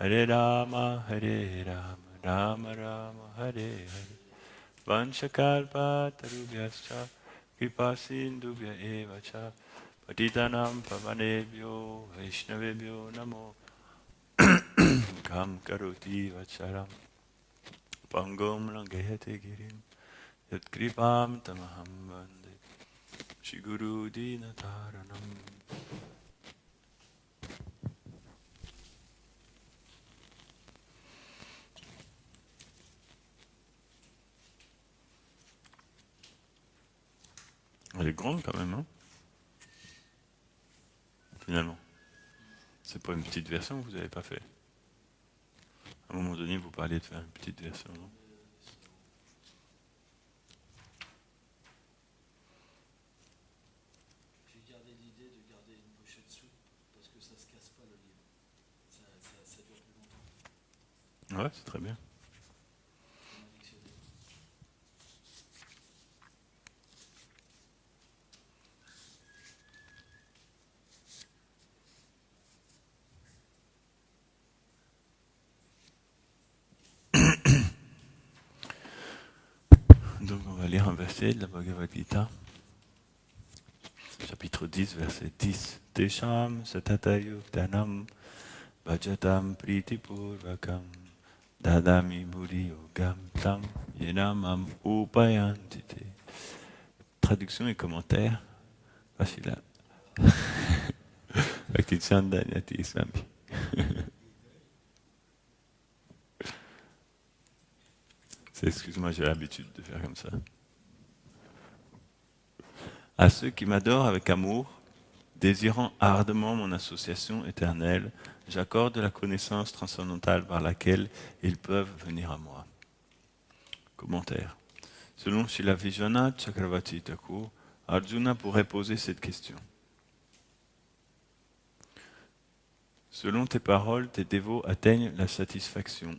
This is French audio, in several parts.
Hare Rama, Rama Rama, Hare Hare. Vanchakalpa tarubhyascha, kripa sindubhya eva cha, patitanam pavanebhyo, vaishnavebhyo namo, kam karoti vacharam, pangom langayate girim, yat kripam tamaham vande, shiguru dinataranam. Elle est grande quand même, hein, finalement. C'est pas une petite version que vous n'avez pas fait. À un moment donné, vous parliez de faire une petite version, non? J'ai gardé l'idée de garder une pochette sous, parce que ça se casse pas le livre. Ça dure plus longtemps. Ouais, c'est très bien. Comme un dictionnaire. Donc on va lire un verset de la Bhagavad Gita, chapitre 10, verset 10. Tesham satatayuktanam vajatam pritipurvakam dadami buddhi yogam tam yenamam upayantite. Traduction et commentaire. Voici là. Bhakti Chandanyati Swami. Excuse-moi, j'ai l'habitude de faire comme ça. À ceux qui m'adorent avec amour, désirant ardemment mon association éternelle, j'accorde la connaissance transcendantale par laquelle ils peuvent venir à moi. Commentaire. Selon Srila Vishwanath Chakravarti Thakur, Arjuna pourrait poser cette question. Selon tes paroles, tes dévots atteignent la satisfaction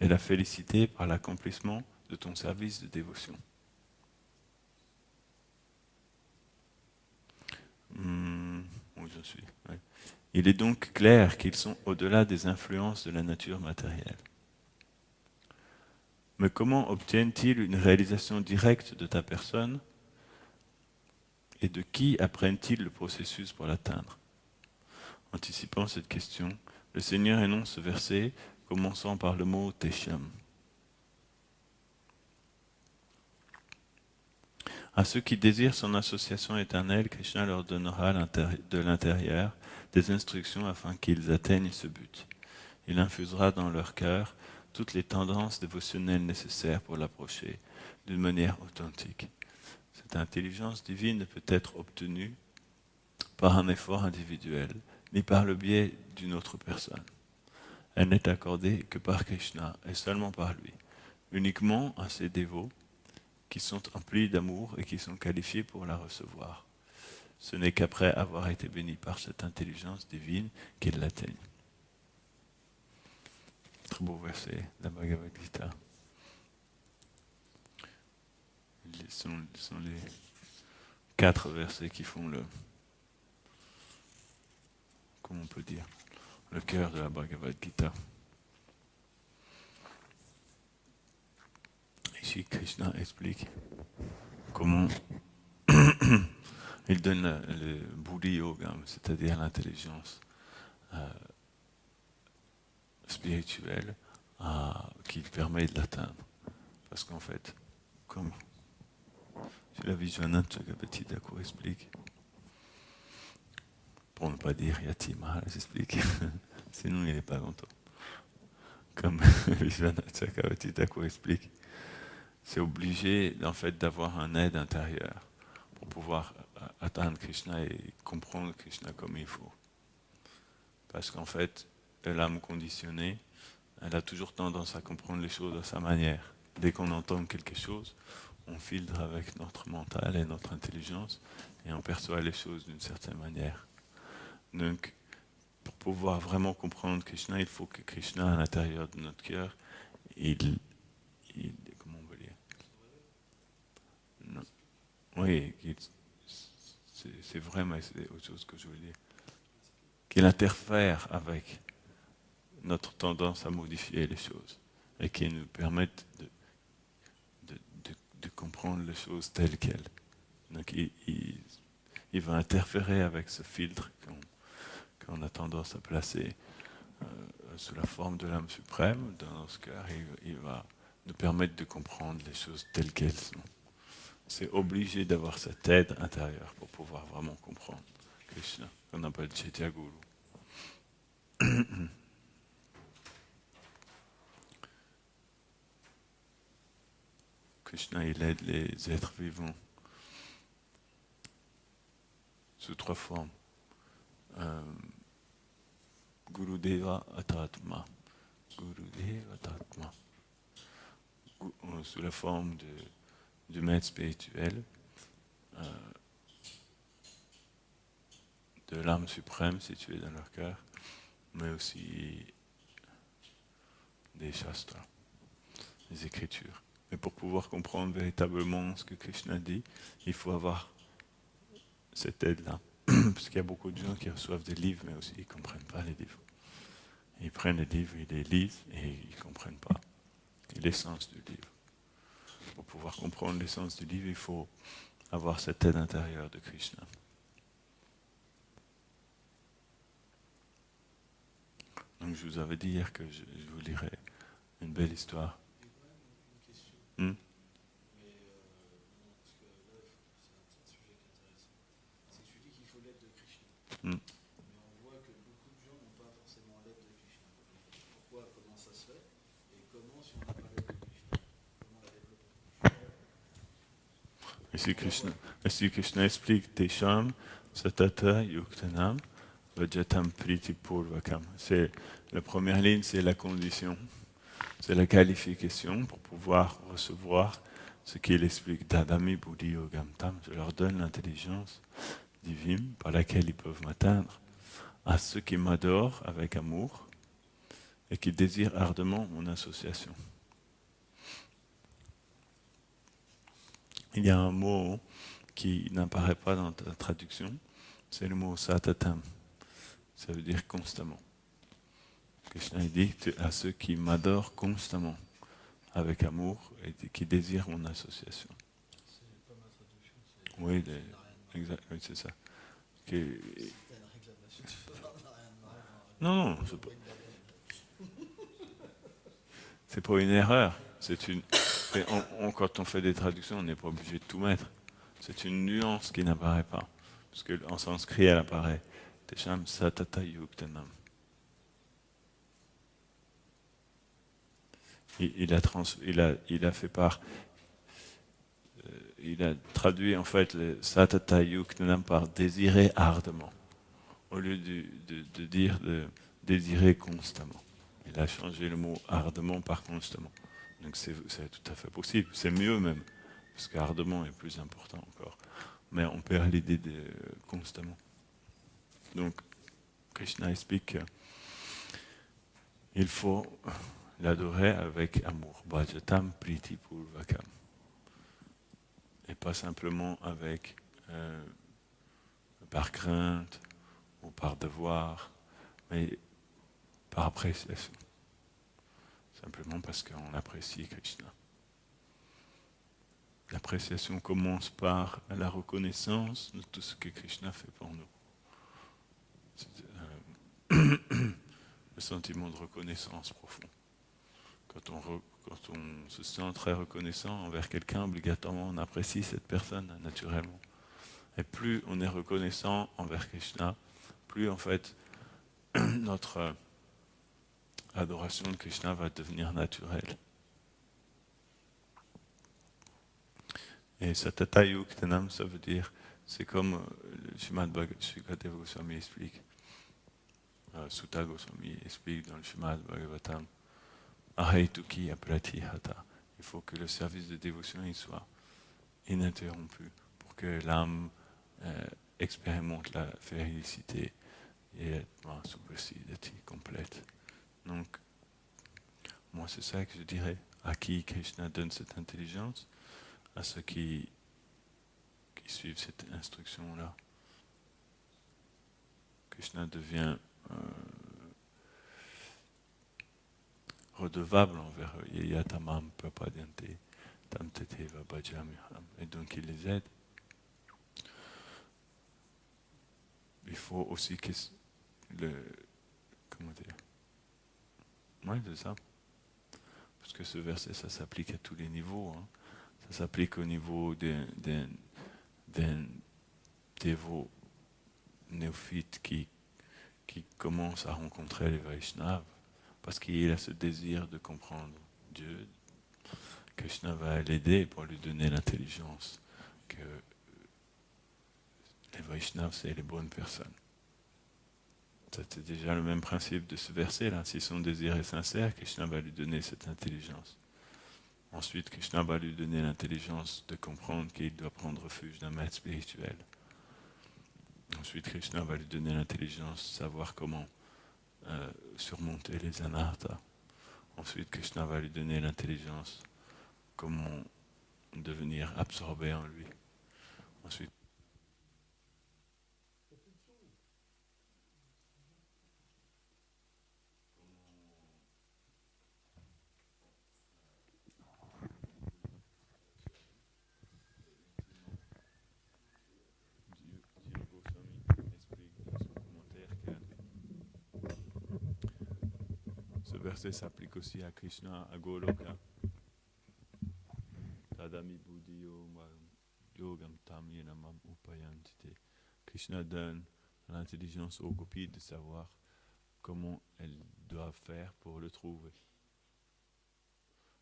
et la félicité par l'accomplissement de ton service de dévotion. Où je suis. Ouais. Il est donc clair qu'ils sont au-delà des influences de la nature matérielle. Mais comment obtiennent-ils une réalisation directe de ta personne et de qui apprennent-ils le processus pour l'atteindre? Anticipant cette question, le Seigneur énonce ce verset commençant par le mot Tesham. À ceux qui désirent son association éternelle, Krishna leur donnera de l'intérieur des instructions afin qu'ils atteignent ce but. Il infusera dans leur cœur toutes les tendances dévotionnelles nécessaires pour l'approcher d'une manière authentique. Cette intelligence divine ne peut être obtenue par un effort individuel, ni par le biais d'une autre personne. Elle n'est accordée que par Krishna et seulement par lui, uniquement à ses dévots qui sont emplis d'amour et qui sont qualifiés pour la recevoir. Ce n'est qu'après avoir été bénis par cette intelligence divine qu'ils l'atteignent. Très beau verset de la Bhagavad Gita. Ce sont les 4 versets qui font le, comment on peut dire, le cœur de la Bhagavad Gita. Ici, Krishna explique comment il donne le Buddhi Yoga, c'est-à-dire l'intelligence spirituelle qui permet de l'atteindre. Parce qu'en fait, comme la Vishwanath Chakravarti Thakur explique, pour ne pas dire Yati Maharaj explique, sinon il n'est pas content. Comme Vishwanath Chakravarti Thakur explique, c'est obligé en fait d'avoir un aide intérieur pour pouvoir atteindre Krishna et comprendre Krishna comme il faut. Parce qu'en fait, l'âme conditionnée, elle a toujours tendance à comprendre les choses à sa manière. Dès qu'on entend quelque chose, on filtre avec notre mental et notre intelligence et on perçoit les choses d'une certaine manière. Donc, pour pouvoir vraiment comprendre Krishna, il faut que Krishna, à l'intérieur de notre cœur, comment on veut dire? Non. Oui, c'est vrai, mais c'est autre chose que je veux dire. Qu'il interfère avec notre tendance à modifier les choses et qui nous permettent de comprendre les choses telles quelles. Donc il va interférer avec ce filtre qu'on a tendance à placer sous la forme de l'âme suprême dans notre cœur. Il va nous permettre de comprendre les choses telles qu'elles sont. C'est obligé d'avoir cette aide intérieure pour pouvoir vraiment comprendre Krishna, qu'on appelle Chaitya Guru. Krishna, il aide les êtres vivants sous 3 formes. Gurudeva Atatma. Gurudeva Atatma. Sous la forme du maître spirituel, de l'âme suprême située dans leur cœur, mais aussi des shastras, des écritures. Mais pour pouvoir comprendre véritablement ce que Krishna dit, il faut avoir cette aide-là. Parce qu'il y a beaucoup de gens qui reçoivent des livres, mais aussi ils ne comprennent pas les livres. Ils prennent les livres, ils les lisent et ils ne comprennent pas l'essence du livre. Pour pouvoir comprendre l'essence du livre, il faut avoir cette aide intérieure de Krishna. Donc je vous avais dit hier que je vous lirais une belle histoire. Une question. Hmm? Mais non, parce que là, c'est un sujet qui est intéressant. C'est que tu dis qu'il faut l'aide de Krishna. Hmm. Mais on voit que beaucoup de gens n'ont pas forcément l'aide de Krishna. Pourquoi? Comment ça se fait? Et comment, si on n'a pas l'aide de Krishna, comment la développer? Ici Krishna explique Tesham Satata Yuktanam Vajatam Priti Purvakam. C'est la première ligne, c'est la condition, c'est la qualification pour pouvoir recevoir ce qu'il explique Dadami Buddhi Yogam Tam. Je leur donne l'intelligence divine par laquelle ils peuvent m'atteindre à ceux qui m'adorent avec amour et qui désirent ardemment mon association. Il y a un mot qui n'apparaît pas dans la traduction, c'est le mot satatam. Ça veut dire constamment. Krishna dit à ceux qui m'adorent constamment, avec amour, et qui désirent mon association. C'est pas ma traduction, c'est. Oui, Ça n'a rien de mal. exact, oui, c'est ça. Si t'as une réclamation, tu peux avoir, n'a rien de mal. Non, non, c'est pas une erreur. Quand on fait des traductions, on n'est pas obligé de tout mettre. C'est une nuance qui n'apparaît pas. Parce qu'en sanskrit, elle apparaît. Tesham satata yuktanam. Il a fait part. Il a traduit en fait le satata yuktanam par désirer ardemment, au lieu de dire de désirer constamment. Il a changé le mot ardemment par constamment. Donc c'est tout à fait possible. C'est mieux même, parce qu'ardemment est plus important encore. Mais on perd l'idée de constamment. Donc Krishna explique qu'il faut l'adorer avec amour. Bhajatam priti purvakam. Et pas simplement avec par crainte ou par devoir, mais par appréciation. Simplement parce qu'on apprécie Krishna. L'appréciation commence par la reconnaissance de tout ce que Krishna fait pour nous. Le sentiment de reconnaissance profond. Quand on se sent très reconnaissant envers quelqu'un, obligatoirement on apprécie cette personne naturellement. Et plus on est reconnaissant envers Krishna, plus en fait notre adoration de Krishna va devenir naturelle. Et Satata Yuktanam, ça veut dire, c'est comme le Srimad Bhagavatam Goswami explique, Sutta Goswami explique dans le Srimad Bhagavatam, Aheituki Apratihata. Il faut que le service de dévotion il soit ininterrompu pour que l'âme expérimente la félicité et être complète. Donc, moi c'est ça que je dirais. À qui Krishna donne cette intelligence? À ceux qui suivent cette instruction-là. Krishna devient redevable envers eux. Yatamam prapadyante tam teteva bhajamiham. Et donc il les aide. Il faut aussi que comment dire? Oui, c'est ça. Parce que ce verset, ça s'applique à tous les niveaux. Hein. Ça s'applique au niveau d'un dévot néophyte qui commence à rencontrer les Vaishnavas, parce qu'il a ce désir de comprendre Dieu. Krishna va l'aider pour lui donner l'intelligence que les Vaishnavas, c'est les bonnes personnes. C'est déjà le même principe de ce verset-là. Si son désir est sincère, Krishna va lui donner cette intelligence. Ensuite, Krishna va lui donner l'intelligence de comprendre qu'il doit prendre refuge d'un maître spirituel. Ensuite, Krishna va lui donner l'intelligence de savoir comment surmonter les anarthas. Ensuite, Krishna va lui donner l'intelligence comment devenir absorbé en lui. Ensuite, Jiva Goswami explique dans son commentaire que ce verset s'applique aussi à Krishna, à Goloka. Tadami buddhiyo yogam tam yenamam upayantite. Krishna donne l'intelligence aux gopis de savoir comment elles doivent faire pour le trouver.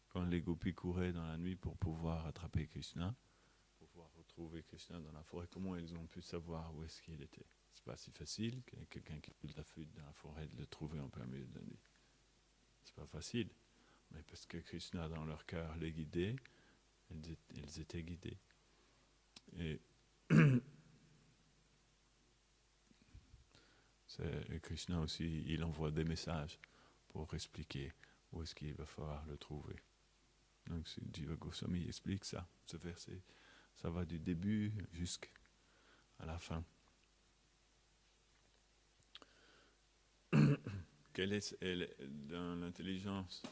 Quand les gopis couraient dans la nuit pour pouvoir attraper Krishna, pour pouvoir retrouver Krishna dans la forêt, comment elles ont pu savoir où est-ce qu'il était? C'est pas si facile que quelqu'un qui joue de la flûte dans la forêt de le trouver en plein milieu de la nuit. C'est pas facile, mais parce que Krishna dans leur cœur les guidait, elles étaient guidées. Et Krishna aussi, il envoie des messages pour expliquer où est-ce qu'il va falloir le trouver. Donc Jiva Goswami explique ça, ce verset. Ça va du début jusqu'à la fin. Quelle est dans l'intelligence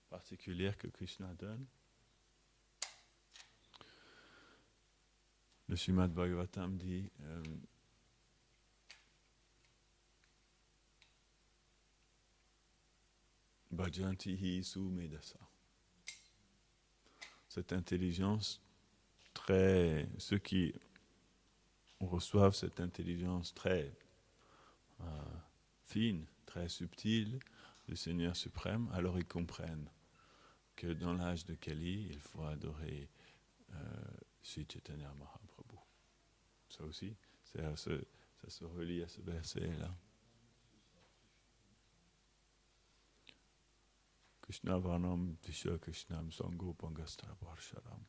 particulière que Krishna donne? Le Srimad Bhagavatam dit Bhajanti hi sumedasa. Cette intelligence ceux qui reçoivent cette intelligence très fine, très subtile du Seigneur suprême, alors ils comprennent que dans l'âge de Kali, il faut adorer Sri Chaitanya Mahaprabhu. Ça aussi, ça se relie à ce verset-là. Krishna Varnam Visha Krishnam Sango Pangastra Parsharam.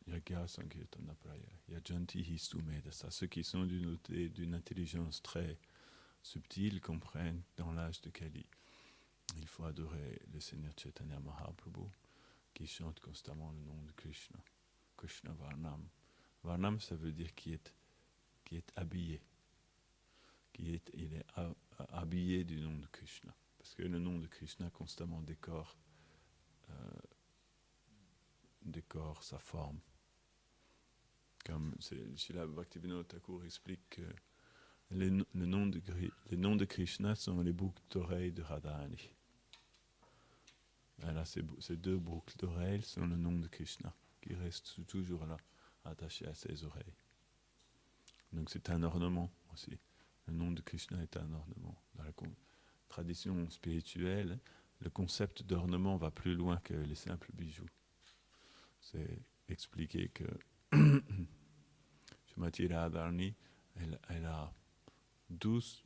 Yagya Sankirtana Praya. Yajanti Histumedasa. Ceux qui sont d'une intelligence très subtile comprennent dans l'âge de Kali. Il faut adorer le Seigneur Chaitanya Mahaprabhu qui chante constamment le nom de Krishna. Krishna Varnam. Varnam, ça veut dire qui est habillé. Il est habillé du nom de Krishna. Parce que le nom de Krishna constamment décore sa forme. Comme Srila Bhaktivinoda Thakur explique que les noms de Krishna sont les boucles d'oreilles de Radharani. Voilà, ces deux boucles d'oreilles sont le nom de Krishna, qui reste toujours là, attaché à ses oreilles. Donc c'est un ornement aussi. Le nom de Krishna est un ornement. Dans la tradition spirituelle, le concept d'ornement va plus loin que les simples bijoux. C'est expliquer que Srimati Radharani, elle a 12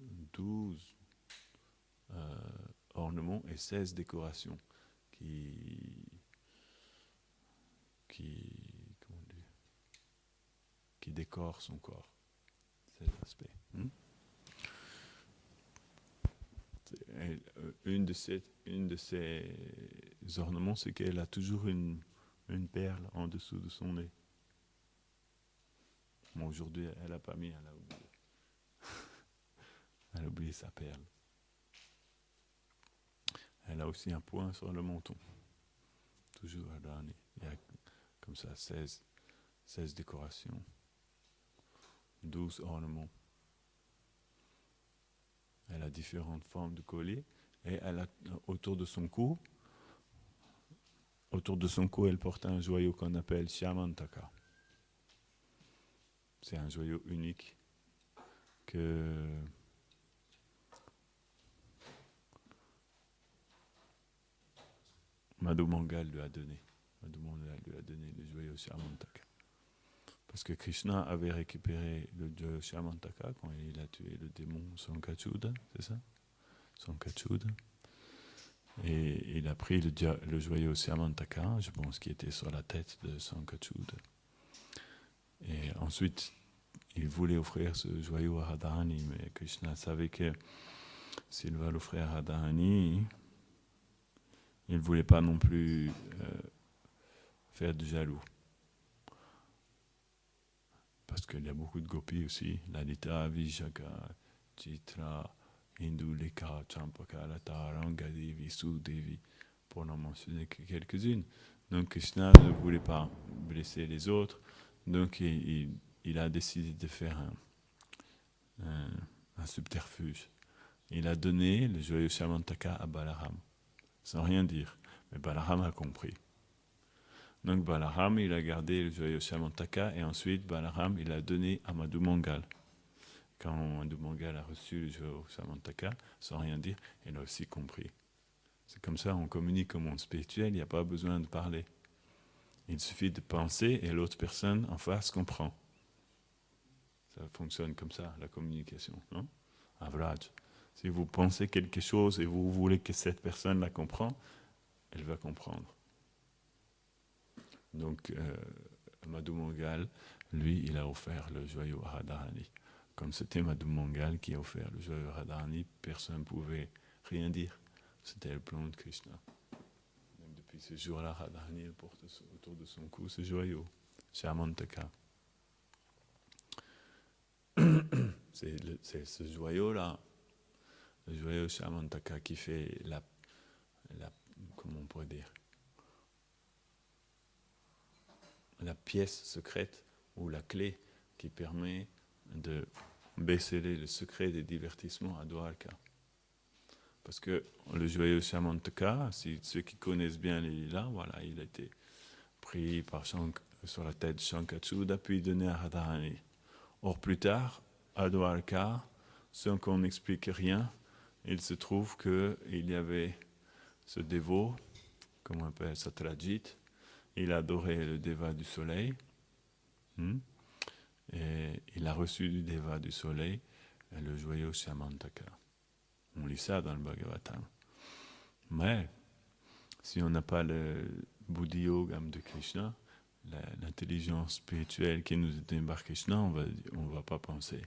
ornements et 16 décorations qui décorent son corps. C'est l'aspect. Une de ces ornements, c'est qu'elle a toujours une perle en dessous de son nez. Bon, aujourd'hui, elle n'a pas mis, elle a oublié. Elle a oublié sa perle. Elle a aussi un point sur le menton. Toujours Radharani. Il y a comme ça 16 décorations, 12 ornements. Elle a différentes formes de colliers et elle a autour de son cou, elle porte un joyau qu'on appelle Shyamantaka. C'est un joyau unique que Madhu Mangal lui a donné. Madhu Mangal lui a donné le joyau Shyamantaka. Parce que Krishna avait récupéré le joyau Shyamantaka quand il a tué le démon Sankachuda, c'est ça? Sankachuda. Et il a pris le joyau Shyamantaka, je pense qu'il était sur la tête de Sankachuda. Et ensuite, il voulait offrir ce joyau à Radharani, mais Krishna savait que s'il va l'offrir à Radharani, il ne voulait pas non plus faire de jaloux. Parce qu'il y a beaucoup de gopis aussi, Lalita, Vishaka, Chitra, Indulika, Champaka, Lata, Rangadevi, Sudevi, pour n'en mentionner que quelques-unes. Donc Krishna ne voulait pas blesser les autres, donc il a décidé de faire un subterfuge. Il a donné le joyau Shyamantaka à Balaram, sans rien dire. Mais Balaram a compris. Donc Balaram, il a gardé le joyau Shyamantaka et ensuite Balaram, il a donné à Madhu Mangal. Quand Madhu Mangal a reçu le joyau Shyamantaka, sans rien dire, il a aussi compris. C'est comme ça, on communique au monde spirituel, il n'y a pas besoin de parler. Il suffit de penser et l'autre personne en face comprend. Ça fonctionne comme ça, la communication, non? Avraj. Si vous pensez quelque chose et vous voulez que cette personne la comprenne, elle va comprendre. Donc, Madhu Mangal, lui, il a offert le joyau à Radharani. Comme c'était Madhu Mangal qui a offert le joyau à Radharani, personne ne pouvait rien dire. C'était le plan de Krishna. Donc, depuis ce jour-là, Radharani porte autour de son cou ce joyau, Shyamantaka. C'est ce joyau-là, le joyau Shyamantaka qui fait la comment on pourrait dire, la pièce secrète ou la clé qui permet de baisser le secret des divertissements à Dwarka. Parce que le joyau Shyamantaka, ceux qui connaissent bien les lilas, voilà, il a été pris sur la tête de Shankachuda puis donné à Radharani. Or plus tard, à Dwarka, sans qu'on n'explique rien, il se trouve qu'il y avait ce dévot, comment on appelle ça, Satrajit, il adorait le Deva du soleil, et il a reçu du Deva du soleil le joyau Shyamantaka. On lit ça dans le Bhagavatam. Mais, si on n'a pas le Buddhi Yogam de Krishna, l'intelligence spirituelle qui nous est donnée par Krishna, on ne va pas penser.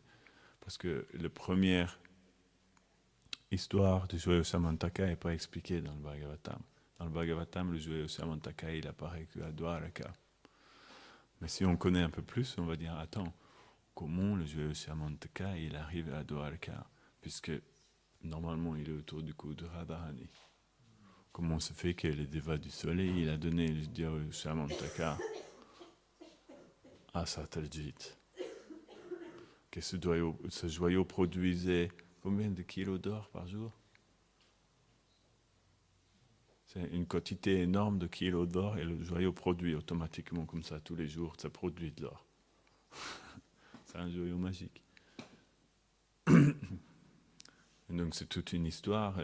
Parce que la première histoire du joyau Shyamantaka n'est pas expliquée dans le Bhagavatam. Dans le Bhagavatam, le joyau Shyamantaka, il apparaît qu'à Dwaraka. Mais si on connaît un peu plus, on va dire, attends, comment le joyau Shyamantaka, il arrive à Dwaraka? Puisque, normalement, il est autour du cou de Radharani. Comment se fait que le Deva du soleil, il a donné le joyau Shyamantaka à Satrajit? Que ce joyau produisait combien de kilos d'or par jour? C'est une quantité énorme de kilos d'or et le joyau produit automatiquement comme ça tous les jours, ça produit de l'or. C'est un joyau magique. Et donc c'est toute une histoire.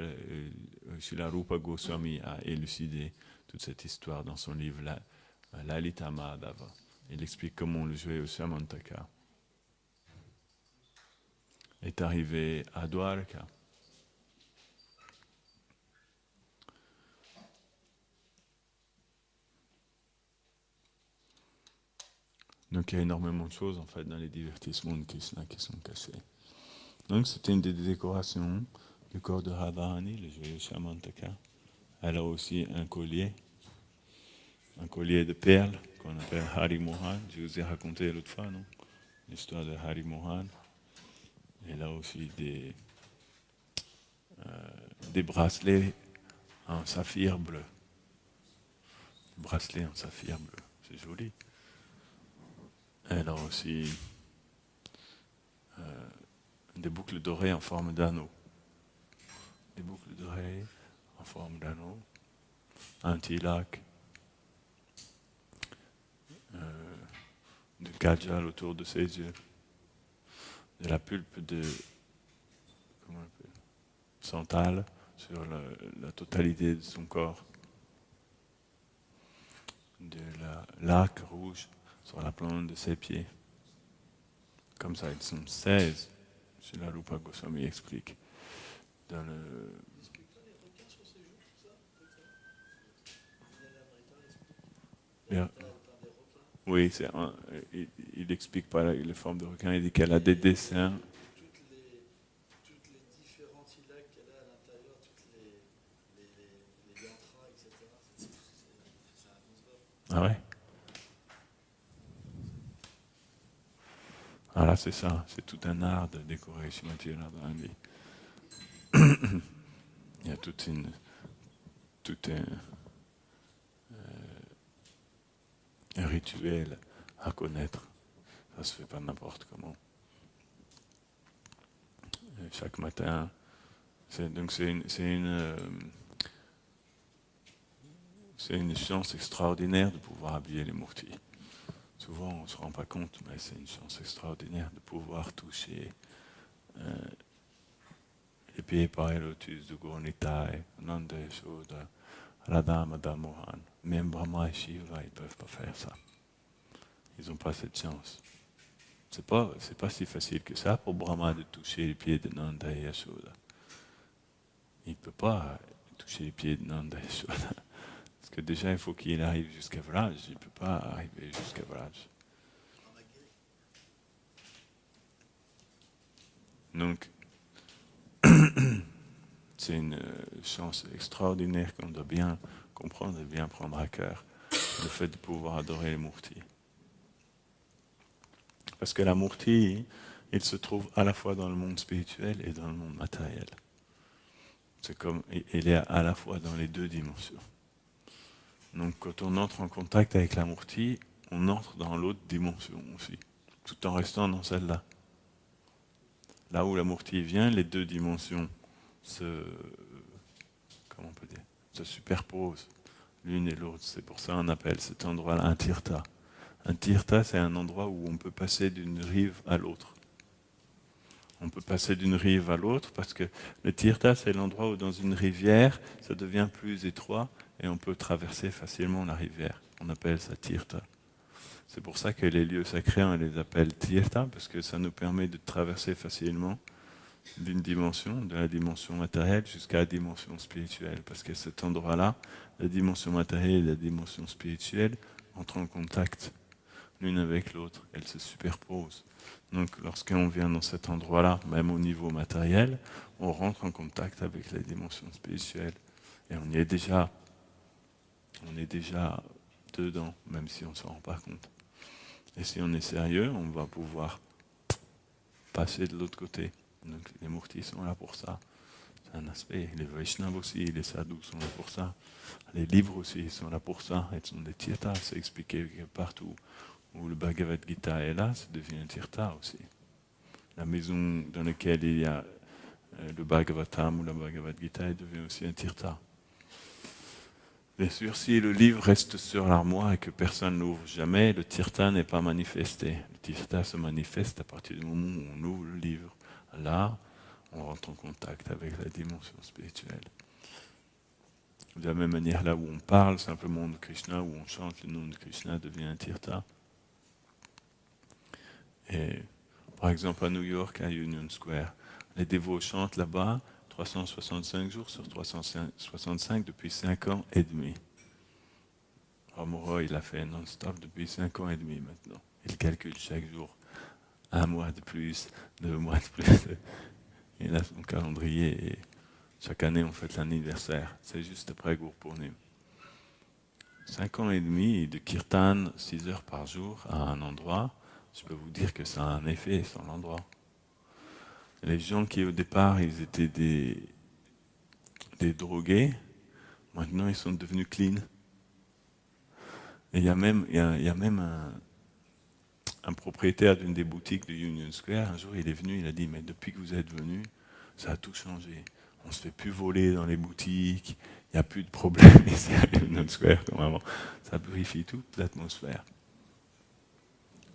Srila Rupa Goswami a élucidé toute cette histoire dans son livre Lalita Mahadava. Il explique comment le joyau Shyamantaka est arrivé à Dwarka. Donc il y a énormément de choses en fait dans les divertissements de Krishna qui sont cachés. Donc c'était une des décorations du corps de Radharani, le joyau Shyamantaka. Elle a aussi un collier de perles qu'on appelle Hari Mohan. Je vous ai raconté l'autre fois, non? L'histoire de Hari Mohan. Elle a aussi des bracelets en saphir bleu. Des bracelets en saphir bleu. C'est joli. Elle a aussi des boucles d'oreilles en forme d'anneau. Des boucles d'oreilles en forme d'anneau. Un tilak. De kajal autour de ses yeux. De la pulpe de santal sur la totalité de son corps. De la laque rouge sur la plante de ses pieds. Comme ça, ils sont 16. Srila Rupa Goswami explique. Dans le... Bien. Oui, il explique pas les formes de requin, il dit qu'elle a des dessins. Toutes les différents tilaks qu'elle a à l'intérieur, toutes les yantras, etc. Ça avance pas. Ah ouais. Ah là, c'est ça, c'est tout un art de décorer Shrimati Radharani. Il y a tout un rituel à connaître. Ça se fait pas n'importe comment. Et chaque matin, c'est une chance extraordinaire de pouvoir habiller les murtis. Souvent, on ne se rend pas compte, mais c'est une chance extraordinaire de pouvoir toucher les pieds par les lotus de Gaurnitai, Nanda Yashoda, Radha Madan Mohan. Même Brahma et Shiva, ils ne peuvent pas faire ça. Ils n'ont pas cette chance. C'est pas si facile que ça pour Brahma de toucher les pieds de Nanda et Yashoda. Il ne peut pas toucher les pieds de Nanda et Yashoda. Parce que déjà, il faut qu'il arrive jusqu'à Vraj. Il ne peut pas arriver jusqu'à Vraj. Donc, c'est une chance extraordinaire qu'on doit bien comprendre et bien prendre à cœur. Le fait de pouvoir adorer les murtis. Parce que la murti, il se trouve à la fois dans le monde spirituel et dans le monde matériel. C'est comme, il est à la fois dans les deux dimensions. Donc quand on entre en contact avec la murti, on entre dans l'autre dimension aussi, tout en restant dans celle-là. Là où la murti vient, les deux dimensions se superposent l'une et l'autre. C'est pour ça qu'on appelle cet endroit-là un tirtha. Un tirtha, c'est un endroit où on peut passer d'une rive à l'autre. On peut passer d'une rive à l'autre parce que le tirtha, c'est l'endroit où dans une rivière, ça devient plus étroit et on peut traverser facilement la rivière. On appelle ça tirtha. C'est pour ça que les lieux sacrés, on les appelle tirtha, parce que ça nous permet de traverser facilement d'une dimension, de la dimension matérielle jusqu'à la dimension spirituelle. Parce que cet endroit-là, la dimension matérielle et la dimension spirituelle entrent en contact l'une avec l'autre, elles se superposent. Donc lorsqu'on vient dans cet endroit-là, même au niveau matériel, on rentre en contact avec la dimension spirituelle. Et on est déjà dedans, même si on ne s'en rend pas compte. Et si on est sérieux, on va pouvoir passer de l'autre côté. Donc les murtis sont là pour ça. C'est un aspect. Les Vaishnavas aussi, les sadhus sont là pour ça. Les livres aussi sont là pour ça. Ils sont des tirthas, c'est expliqué partout. Où le Bhagavad Gita est là, ça devient un tirtha aussi. La maison dans laquelle il y a le Bhagavatam ou la Bhagavad Gita, elle devient aussi un tirtha. Bien sûr, si le livre reste sur l'armoire et que personne n'ouvre jamais, le tirtha n'est pas manifesté. Le tirtha se manifeste à partir du moment où on ouvre le livre. Là, on rentre en contact avec la dimension spirituelle. De la même manière, là où on parle simplement de Krishna, où on chante le nom de Krishna, devient un tirtha. Et par exemple, à New York, à Union Square, les dévots chantent là-bas 365 jours sur 365 depuis 5 ans et demi. Ramoro, il a fait non-stop depuis 5 ans et demi maintenant. Il calcule chaque jour 1 mois de plus, 2 mois de plus. Il a son calendrier et chaque année on fête l'anniversaire. C'est juste après Gurpurnim. 5 ans et demi de kirtan, 6 heures par jour à un endroit. Je peux vous dire que ça a un effet sur l'endroit. Les gens qui au départ ils étaient des drogués, Maintenant, ils sont devenus clean. Et il y a même un propriétaire d'une des boutiques de Union Square. Un jour, il est venu, il a dit, mais depuis que vous êtes venu, ça a tout changé. On ne se fait plus voler dans les boutiques, il n'y a plus de problème ici à Union Square comme avant. Ça purifie toute l'atmosphère.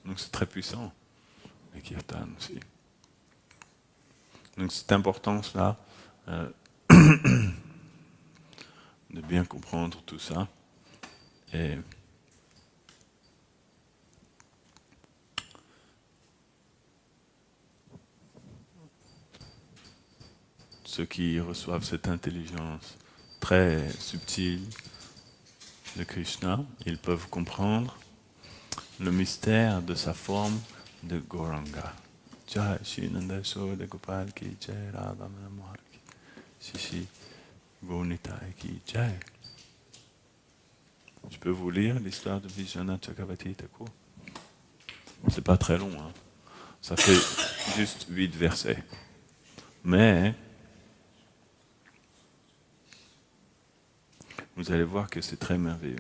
Donc c'est très puissant, le kirtan aussi. Donc cette importance-là, de bien comprendre tout ça. Et ceux qui reçoivent cette intelligence très subtile de Krishna, ils peuvent comprendre le mystère de sa forme de Gauranga. Jai Shri Nanda Yashoda Gopal ki Jai Radha Manohar ki Shishi Gaunitai ki Jai. Je peux vous lire l'histoire de Vishwanath Chakravarti Thakur. C'est pas très long, hein. Ça fait juste 8 versets. Mais vous allez voir que c'est très merveilleux.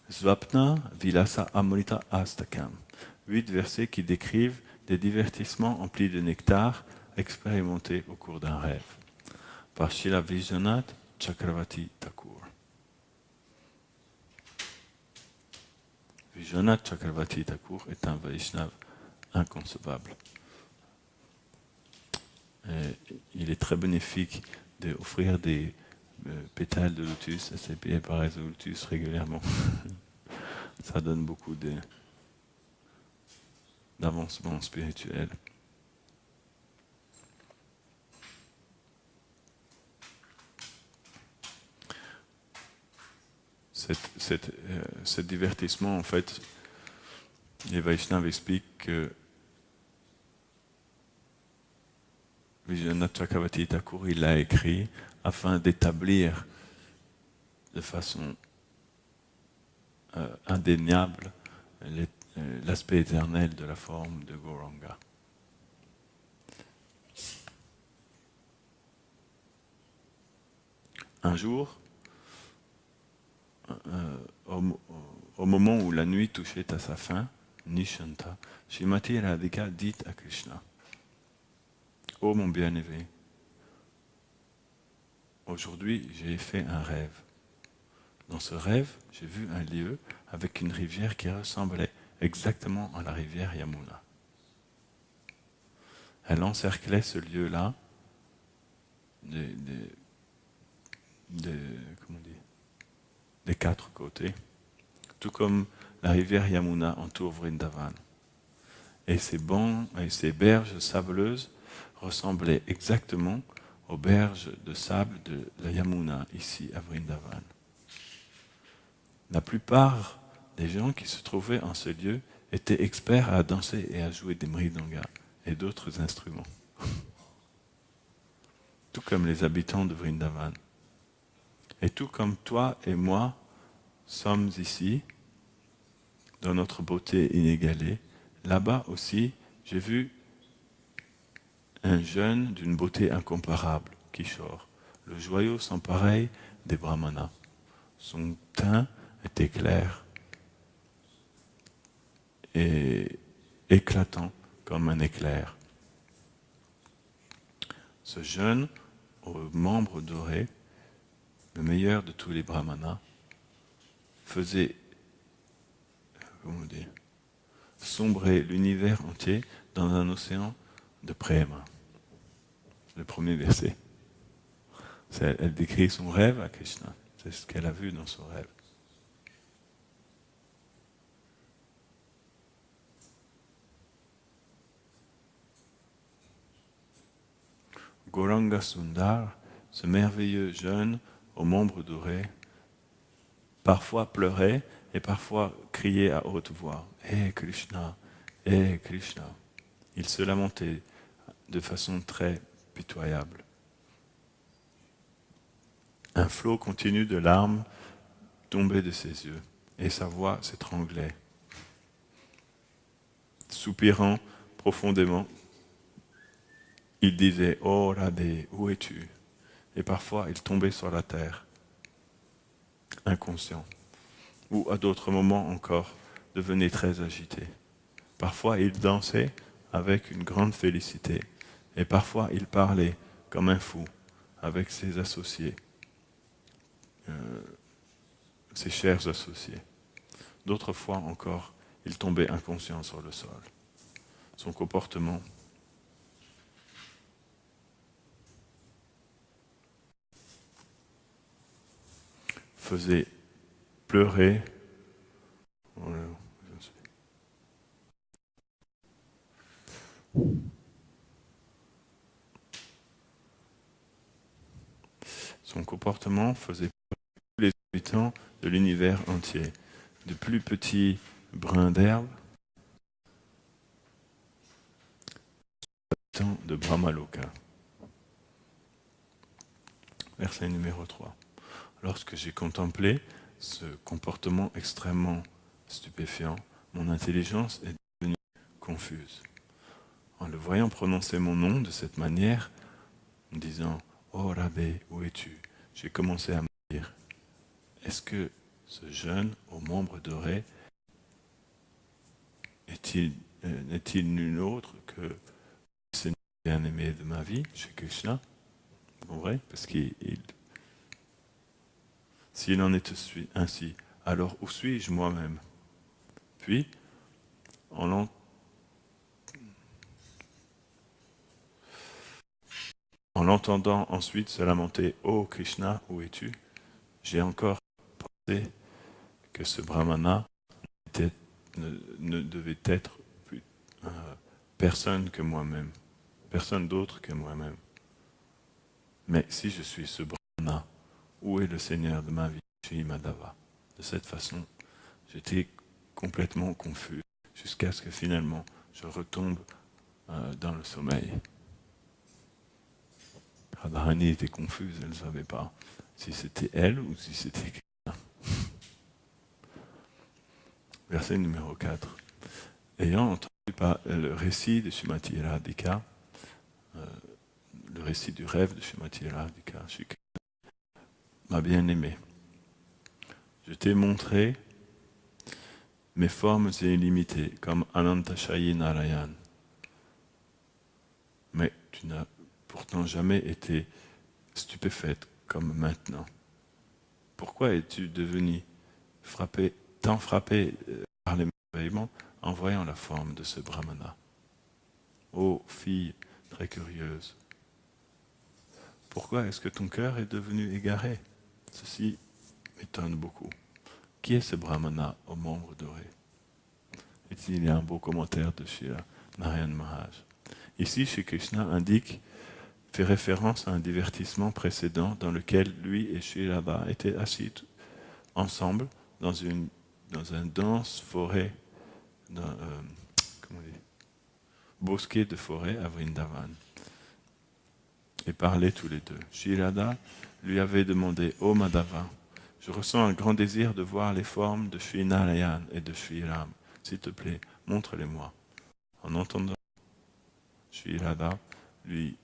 Svapna Vilasa Amrita Astakam. 8 versets qui décrivent des divertissements emplis de nectar expérimentés au cours d'un rêve. Par Srila Vishwanath Chakravarti Thakur. Vishwanath Chakravarti Thakur est un Vaishnava inconcevable. Et il est très bénéfique d'offrir des pétales de lotus à ses pieds par de lotus régulièrement. Ça donne beaucoup d'avancement spirituel. Ce divertissement, en fait, les Vaishnavas expliquent que Vishwanath Chakravarti Thakur, il l'a écrit afin d'établir de façon indéniable l'aspect éternel de la forme de Gauranga. Un jour, au moment où la nuit touchait à sa fin, Nishanta, Srimati Radhika dit à Krishna, « Ô mon bien-aimé, aujourd'hui j'ai fait un rêve. Dans ce rêve, j'ai vu un lieu avec une rivière qui ressemblait exactement à la rivière Yamuna. Elle encerclait ce lieu-là des 4 côtés, tout comme la rivière Yamuna entoure Vrindavan. Et ces bancs et ces berges sableuses ressemblaient exactement aux berges de sable de la Yamuna ici à Vrindavan. La plupart des gens qui se trouvaient en ce lieu étaient experts à danser et à jouer des mridanga et d'autres instruments. Tout comme les habitants de Vrindavan. Et tout comme toi et moi sommes ici, dans notre beauté inégalée, là-bas aussi, j'ai vu un jeune d'une beauté incomparable, Kishore, le joyau sans pareil des brahmanas. Son teint était clair et éclatant comme un éclair. Ce jeune, aux membres dorés, le meilleur de tous les brahmanas, faisait sombrer l'univers entier dans un océan de prema. Le premier verset. Elle décrit son rêve à Krishna. C'est ce qu'elle a vu dans son rêve. Gauranga Sundar, ce merveilleux jeune aux membres dorés, parfois pleurait et parfois criait à haute voix « Hé Krishna, hé Krishna !» Il se lamentait de façon très pitoyable. Un flot continu de larmes tombait de ses yeux et sa voix s'étranglait. Soupirant profondément, il disait « Oh Radhe, où es-tu » Et parfois, il tombait sur la terre, inconscient. Ou à d'autres moments encore, devenait très agité. Parfois, il dansait avec une grande félicité. Et parfois, il parlait comme un fou avec ses associés, ses chers associés. D'autres fois encore, il tombait inconscient sur le sol. Son comportement faisait pleurer. Son comportement faisait pleurer tous les habitants de l'univers entier, de plus petits brins d'herbe, de Brahmaloka. Verset numéro 3. Lorsque j'ai contemplé ce comportement extrêmement stupéfiant, mon intelligence est devenue confuse. En le voyant prononcer mon nom de cette manière, en disant « Oh Radhe, où es-tu » j'ai commencé à me dire « Est-ce que ce jeune aux membres dorés n'est-il nul autre que le Seigneur bien-aimé de ma vie, chez Krishna ?» En vrai, parce qu'il s'il en est ainsi, alors où suis-je moi-même? Puis, en l'entendant ensuite se lamenter « Oh Krishna, où es-tu » j'ai encore pensé que ce brahmana ne devait être personne que moi-même, personne d'autre que moi-même. Mais si je suis ce brahmana, où est le Seigneur de ma vie, Shri Madhava? De cette façon, j'étais complètement confus, jusqu'à ce que finalement je retombe dans le sommeil. Radharani était confuse, elle ne savait pas si c'était elle ou si c'était quelqu'un. Verset numéro 4. Ayant entendu le récit de Srimati Radhika, le récit du rêve de Srimati Radhika, ma bien-aimée, je t'ai montré mes formes illimitées comme Anantashayi Narayan. Mais tu n'as pourtant jamais été stupéfaite comme maintenant. Pourquoi es-tu devenue tant frappée par l'émerveillement en voyant la forme de ce brahmana? Ô fille très curieuse, pourquoi est-ce que ton cœur est devenu égaré? Ceci m'étonne beaucoup. Qui est ce brahmana aux membres dorés? Ici, il y a un beau commentaire de Srila Narayan Maharaj. Ici, Shri Krishna fait référence à un divertissement précédent dans lequel lui et Sri Radha étaient assis ensemble dans une dense forêt, bosquet de forêt à Vrindavan, et parlaient tous les deux. Sri Radha lui avait demandé « Oh Madhava, je ressens un grand désir de voir les formes de Sri Narayan et de Sri Ram. S'il te plaît, montre-les-moi. » En entendant Sri Radha lui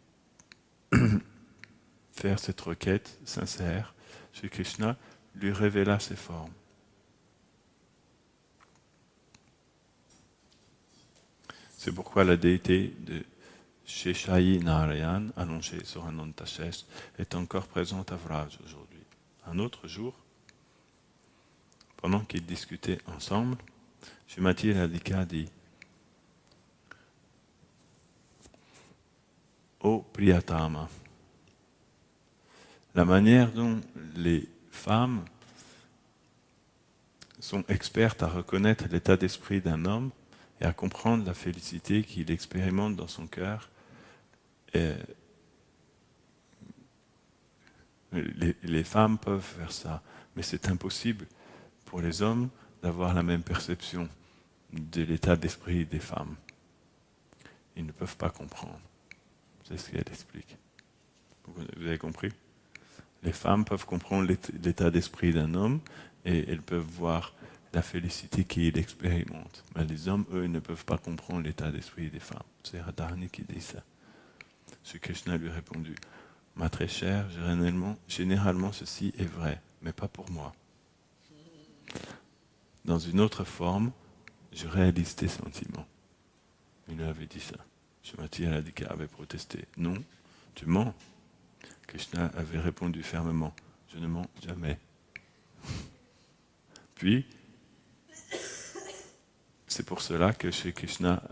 faire cette requête sincère, Sri Krishna lui révéla ses formes. C'est pourquoi la déité de Sheshayi Narayan, annoncée sur un Antashesh, est encore présente à Vraj aujourd'hui. Un autre jour, pendant qu'ils discutaient ensemble, Srimati Radhika dit « Ô Priyatama, la manière dont les femmes sont expertes à reconnaître l'état d'esprit d'un homme et à comprendre la félicité qu'il expérimente dans son cœur, les femmes peuvent faire ça, mais c'est impossible pour les hommes d'avoir la même perception de l'état d'esprit des femmes. Ils ne peuvent pas comprendre. C'est ce qu'elle explique. Vous avez compris? Les femmes peuvent comprendre l'état d'esprit d'un homme et elles peuvent voir la félicité qu'il expérimente. Mais les hommes, eux, ne peuvent pas comprendre l'état d'esprit des femmes. C'est Radharani qui dit ça. Sri Krishna lui a répondu, ma très chère, généralement ceci est vrai, mais pas pour moi. Dans une autre forme, je réalise tes sentiments. Il lui avait dit ça. Shrimati Radhika avait protesté. Non, tu mens. Krishna avait répondu fermement. Je ne mens jamais. Puis, c'est pour cela que Shri Krishna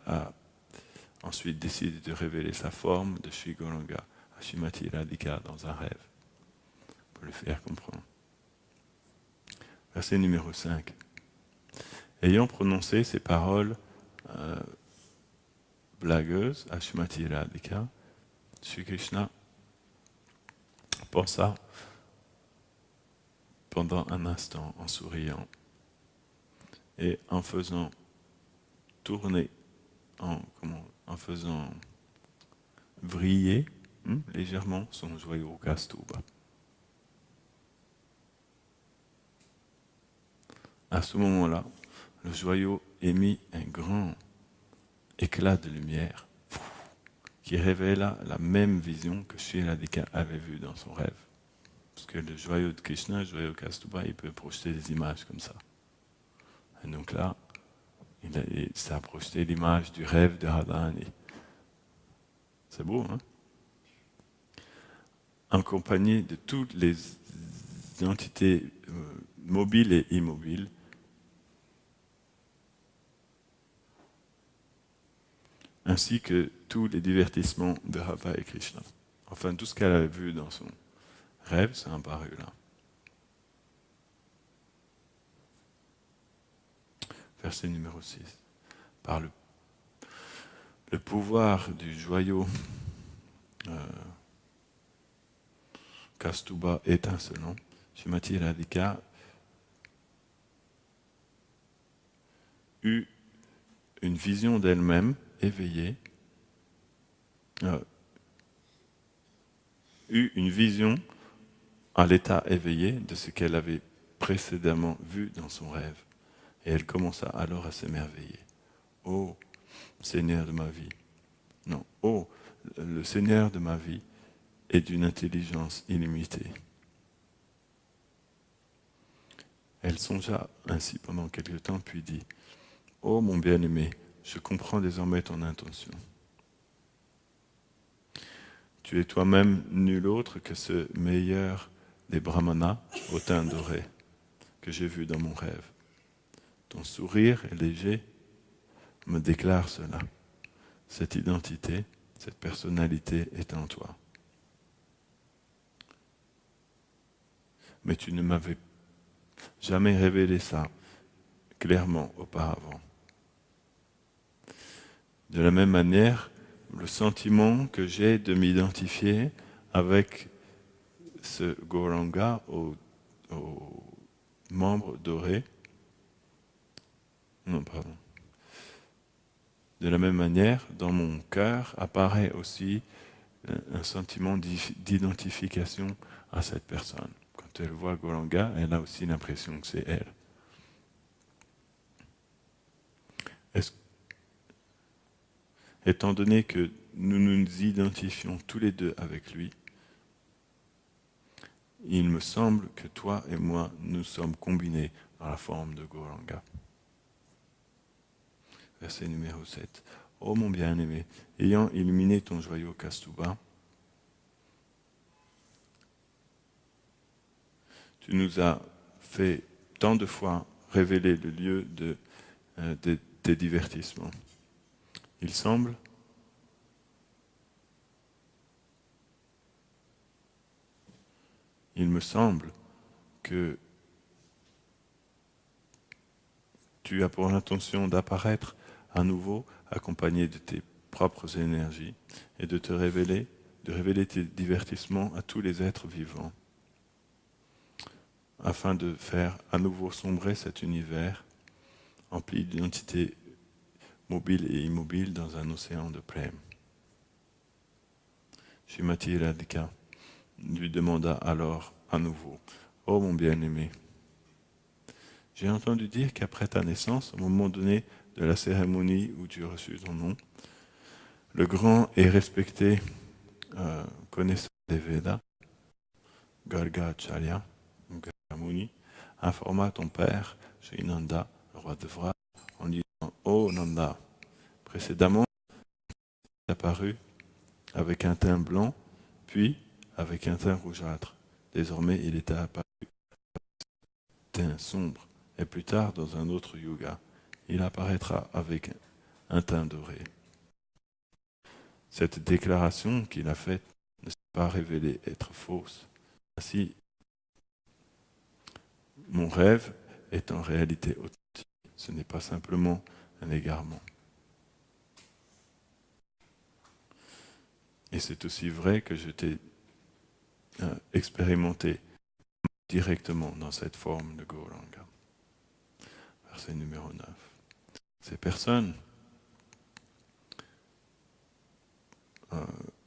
a ensuite décidé de révéler sa forme de Shri Gauranga à Shrimati Radhika dans un rêve, pour le faire comprendre. Verset numéro 5. Ayant prononcé ces paroles blagueuses à Shrimati Radhika, Shri Krishna pensa pendant un instant en souriant et en faisant tourner, en faisant vriller légèrement son joyau Kaustubha. À ce moment-là, le joyau émit un grand éclat de lumière qui révéla la même vision que Shri Radhika avait vue dans son rêve. Parce que le joyau de Krishna, le joyau Kaustubha, il peut projeter des images comme ça. Et donc là, ça a projeté l'image du rêve de Radharani. C'est beau, hein? En compagnie de toutes les entités mobiles et immobiles, ainsi que tous les divertissements de Radha et Krishna. Enfin, tout ce qu'elle avait vu dans son rêve, c'est apparu là. Verset numéro 6. Par le pouvoir du joyau Kaustubha étincelant, Shrimati Radhika eut une vision d'elle-même éveillée, eut une vision à l'état éveillé de ce qu'elle avait précédemment vu dans son rêve. Et elle commença alors à s'émerveiller. Oh, Seigneur de ma vie. Non, oh, le Seigneur de ma vie est d'une intelligence illimitée. Elle songea ainsi pendant quelque temps, puis dit, oh mon bien-aimé, je comprends désormais ton intention. Tu es toi-même nul autre que ce meilleur des brahmanas au teint doré que j'ai vu dans mon rêve. Ton sourire est léger me déclare cela. Cette identité, cette personnalité est en toi. Mais tu ne m'avais jamais révélé ça clairement auparavant. De la même manière, le sentiment que j'ai de m'identifier avec ce Gauranga aux membres dorés, de la même manière, dans mon cœur apparaît aussi un sentiment d'identification à cette personne. Quand elle voit Gauranga, elle a aussi l'impression que c'est elle. Étant donné que nous nous identifions tous les deux avec lui, il me semble que toi et moi, nous sommes combinés dans la forme de Gauranga. Verset numéro 7. Ô mon bien-aimé, ayant illuminé ton joyau Kaustubha, tu nous as fait tant de fois révéler le lieu des divertissements. Il me semble que tu as pour intention d'apparaître à nouveau accompagné de tes propres énergies et de révéler tes divertissements à tous les êtres vivants, afin de faire à nouveau sombrer cet univers empli d'identités mobiles et immobiles dans un océan de prême. Shrimati Radhika lui demanda alors à nouveau, « Oh mon bien-aimé, J'ai entendu dire qu'après ta naissance, au moment donné de la cérémonie où tu as reçu ton nom, le grand et respecté connaisseur des Védas, Gargacharya, Gargamuni, informa ton père, Sri Nanda, le roi de Vraj, en disant: Oh Nanda, précédemment, il est apparu avec un teint blanc, puis avec un teint rougeâtre. Désormais, il était apparu teint sombre, et plus tard, dans un autre yuga, il apparaîtra avec un teint doré. Cette déclaration qu'il a faite ne s'est pas révélée être fausse. Ainsi, mon rêve est en réalité authentique. Ce n'est pas simplement un égarement. Et c'est aussi vrai que je t'ai expérimenté directement dans cette forme de Gauranga. Verset numéro 9. Ces personnes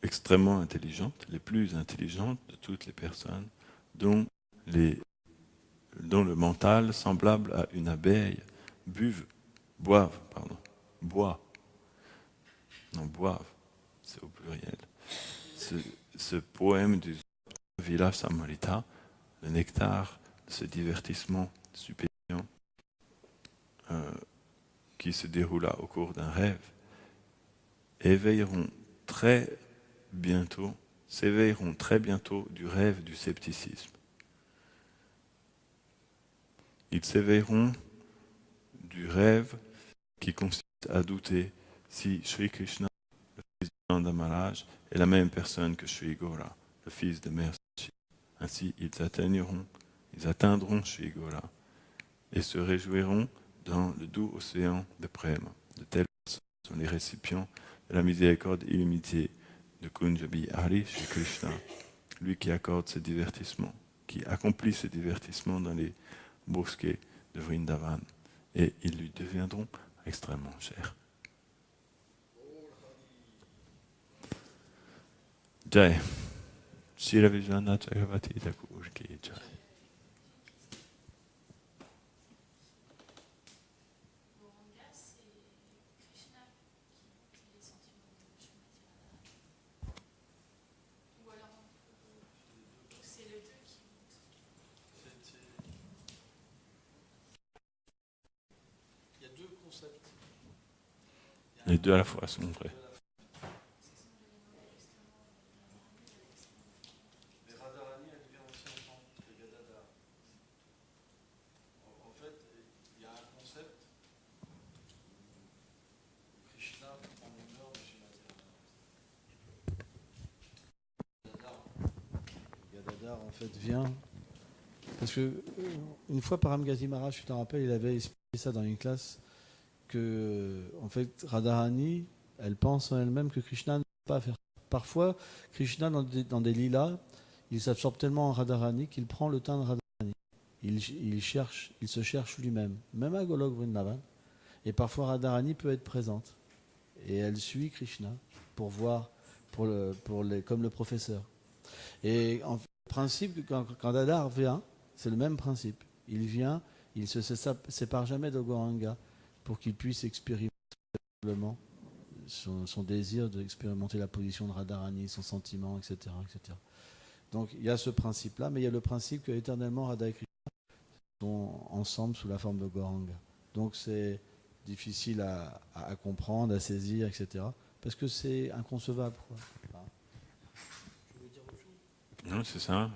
extrêmement intelligentes, les plus intelligentes de toutes les personnes, dont le mental, semblable à une abeille, boivent, c'est au pluriel. Ce poème du Vilasamrita, le nectar de ce divertissement stupéfiant qui se déroula au cours d'un rêve, s'éveilleront très bientôt du rêve du scepticisme. Ils s'éveilleront du rêve qui consiste à douter si Sri Krishna, le fils de Nanda Maharaj, est la même personne que Sri Gora, le fils de Mère Sachi. Ainsi, ils atteindront Sri Gora et se réjouiront dans le doux océan de Prema. De telles personnes sont les récipients de la miséricorde illimitée de Kunjabi Hari Sri Krishna, lui qui accorde ce divertissement, qui accomplit ce divertissement dans les bosquets de Vrindavan, et ils lui deviendront extrêmement chers. Jai. Shri Vijnana Chakravati Thakur ki Jai. Les deux à la fois sont vrais. Mais Radharani, elle vient aussi en tant que Gadadhar. En fait, il y a un concept où Krishna prend l'honneur de Shrimati Radharani. Gadadhar, en fait, vient. Parce que une fois, Paramgati Maharaj, je te rappelle, il avait expliqué ça dans une classe, que en fait, Radharani, elle pense en elle-même que Krishna ne peut pas faire. Parfois, Krishna, dans des lilas, il s'absorbe tellement en Radharani qu'il prend le teint de Radharani. Il se cherche lui-même, même à Golok Vrindavan. Et parfois, Radharani peut être présente. Et elle suit Krishna pour voir, comme le professeur. Et en principe, quand Gadadhar vient, c'est le même principe. Il vient, il ne se sépare jamais de Gauranga pour qu'il puisse expérimenter son désir d'expérimenter la position de Radharani, son sentiment, etc., etc. Donc il y a ce principe-là, mais il y a le principe que éternellement Radha et Krishna sont ensemble sous la forme de Gauranga. Donc c'est difficile à comprendre, à saisir, etc. Parce que c'est inconcevable, quoi. Non, c'est ça.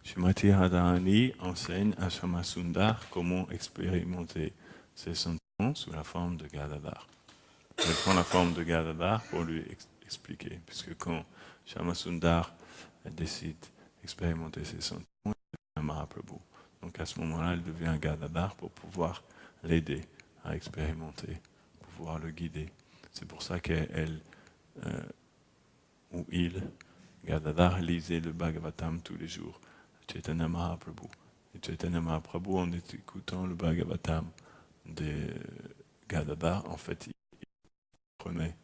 Srimati Radharani enseigne à Shyamasundar comment expérimenter ses sentiments sous la forme de Gadadhar. Elle prend la forme de Gadadhar pour lui expliquer, puisque quand Shyamasundar décide d'expérimenter ses sentiments, il devient Mahaprabhu. Donc à ce moment-là, elle devient Gadadhar pour pouvoir l'aider à expérimenter, pour pouvoir le guider. C'est pour ça qu'elle, ou il, Gadadhar, lisait le Bhagavatam tous les jours. Chaitanya Mahaprabhu. Et Chaitanya Mahaprabhu, en écoutant le Bhagavatam de Gadadhar, en fait, il prenait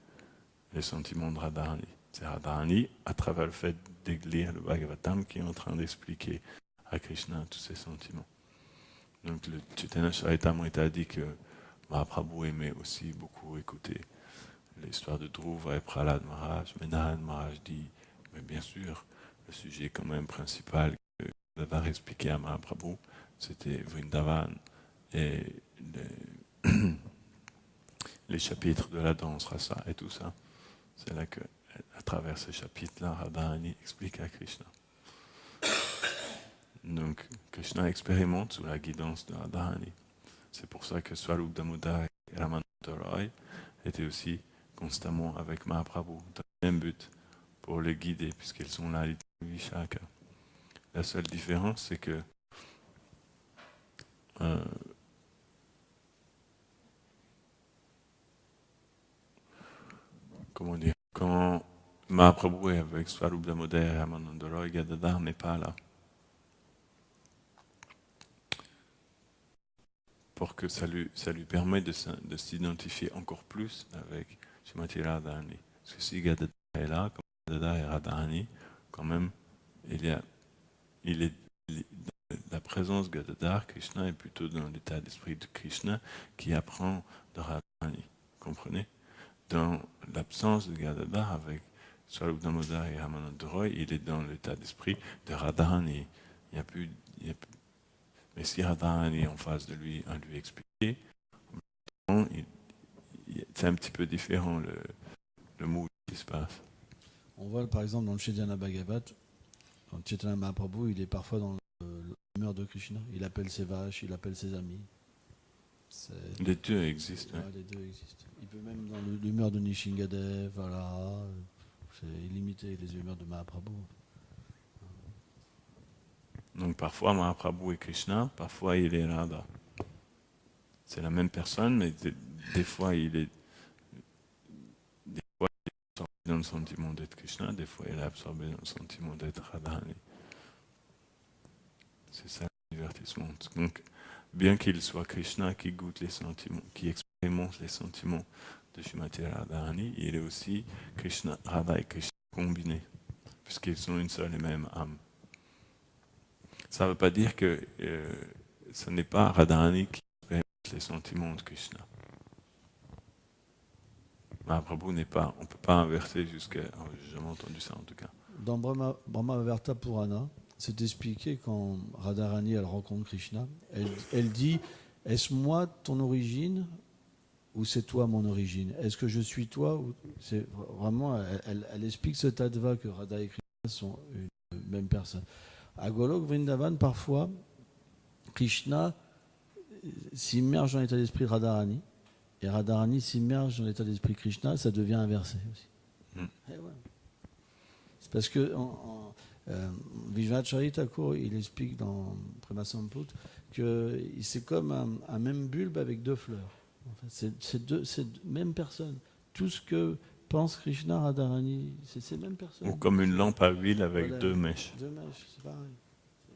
les sentiments de Radharani. C'est Radharani, à travers le fait de lire le Bhagavatam, qui est en train d'expliquer à Krishna tous ses sentiments. Donc le Chaitanya Charitamrita dit que Mahaprabhu aimait aussi beaucoup écouter l'histoire de Dhruva et Prahlad Maharaj, mais Narad Maharaj dit, mais bien sûr, le sujet quand même principal que Gadadhar expliquait à Mahaprabhu, c'était Vrindavan et les chapitres de la danse rasa et tout ça. C'est là que, à travers ces chapitres-là, Radharani explique à Krishna. Donc, Krishna expérimente sous la guidance de Radharani. C'est pour ça que Swarup Damodar et Ramananda Roy étaient aussi constamment avec Mahaprabhu, dans le même but, pour le guider, puisqu'ils sont là, les Vishaka. La seule différence, c'est que comment dire, quand Mahaprabhu est avec Swarup Damodar et Ramananda Roy, Gadadhar n'est pas là. Pour que ça lui permet de s'identifier encore plus avec Srimati Radharani. Parce que si Gadadhar est là, comme Gadadhar et Radharani, quand même, la présence de Gadadhar, Krishna est plutôt dans l'état d'esprit de Krishna qui apprend de Radharani. Comprenez? Dans l'absence de Gadadhar avec Swarup Damodar et Ramananda Roy, il est dans l'état d'esprit de Radharani. Il n'y a plus. Mais si Radharani est en face de lui à lui expliquer, c'est un petit peu différent le mood qui se passe. On voit par exemple dans le Chaitanya Bhagavat, quand Chaitanya Mahaprabhu, il est parfois dans l'humeur de Krishna. Il appelle ses vaches, il appelle ses amis. Les deux existent. Ouais, les deux existent. Il peut même dans l'humeur de Nishingadev, voilà. C'est illimité les humeurs de Mahaprabhu. Donc parfois Mahaprabhu est Krishna, parfois il est Radha. C'est la même personne, mais des fois il est absorbé dans le sentiment d'être Krishna, des fois il est absorbé dans le sentiment d'être Radharani. C'est ça le divertissement. Donc, bien qu'il soit Krishna qui goûte les sentiments, qui expérimente les sentiments de Srimati Radharani, il est aussi Krishna, Radha et Krishna combinés, puisqu'ils sont une seule et même âme. Ça ne veut pas dire que ce n'est pas Radharani qui expérimente les sentiments de Krishna. Mahaprabhu n'est pas, on ne peut pas inverser jusqu'à... Oh, j'ai jamais entendu ça en tout cas. Dans Brahmavarta Purana, c'est expliqué quand Radharani elle rencontre Krishna, elle dit « Est-ce moi ton origine ou c'est toi mon origine? Est-ce que je suis toi ?» C'est vraiment, elle explique ce tattva que Radha et Krishna sont une même personne. À Golok Vrindavan, parfois, Krishna s'immerge dans l'état d'esprit de Radharani et Radharani s'immerge dans l'état d'esprit de Krishna, ça devient inversé aussi. Ouais. C'est parce que Vishwanath Charita Thakur, il explique dans Prema Samput que c'est comme un même bulbe avec deux fleurs. En fait, c'est même personne. Tout ce que pense Krishna, Radharani, c'est ces mêmes personnes. Ou comme une lampe à huile avec voilà, deux mèches. Deux mèches, c'est pareil.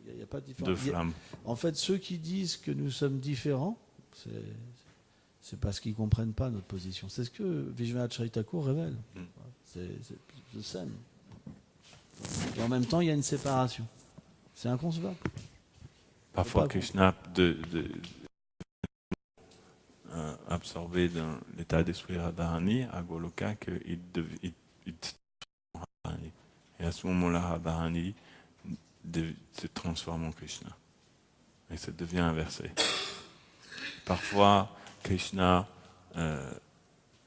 Il n'y a pas de différence. Deux flammes. En fait, ceux qui disent que nous sommes différents, c'est parce qu'ils ne comprennent pas notre position. C'est ce que Vishwanath Charita Thakur révèle. C'est scène. Et en même temps, il y a une séparation. C'est inconcevable. Parfois, Krishna absorbé dans l'état d'esprit Radharani à Goloka qu'il Radharani. Et à ce moment-là, Radharani se transforme en Krishna. Et ça devient inversé. Parfois, Krishna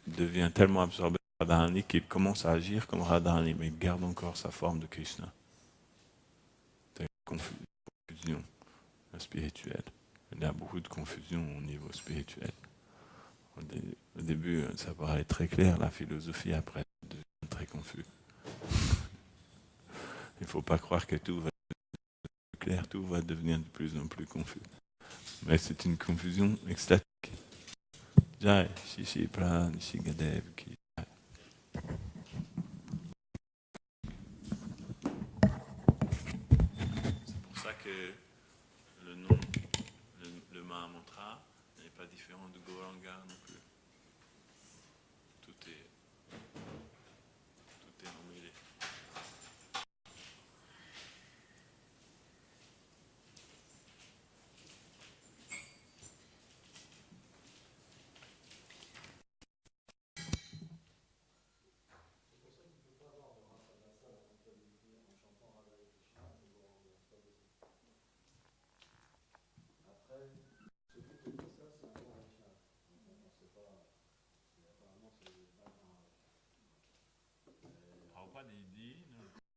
devient tellement absorbé par Radharani qu'il commence à agir comme Radharani, mais il garde encore sa forme de Krishna. C'est une confusion spirituelle. Il y a beaucoup de confusion au niveau spirituel. Au début, ça paraît très clair, la philosophie, après, devient très confus. Il ne faut pas croire que tout va devenir plus clair, tout va devenir de plus en plus confus. Mais c'est une confusion extatique. Jai, Shishi Pran, Nishingadev, qui. C'est pour ça que le nom, le Mahamantra n'est pas différent de Gauranga.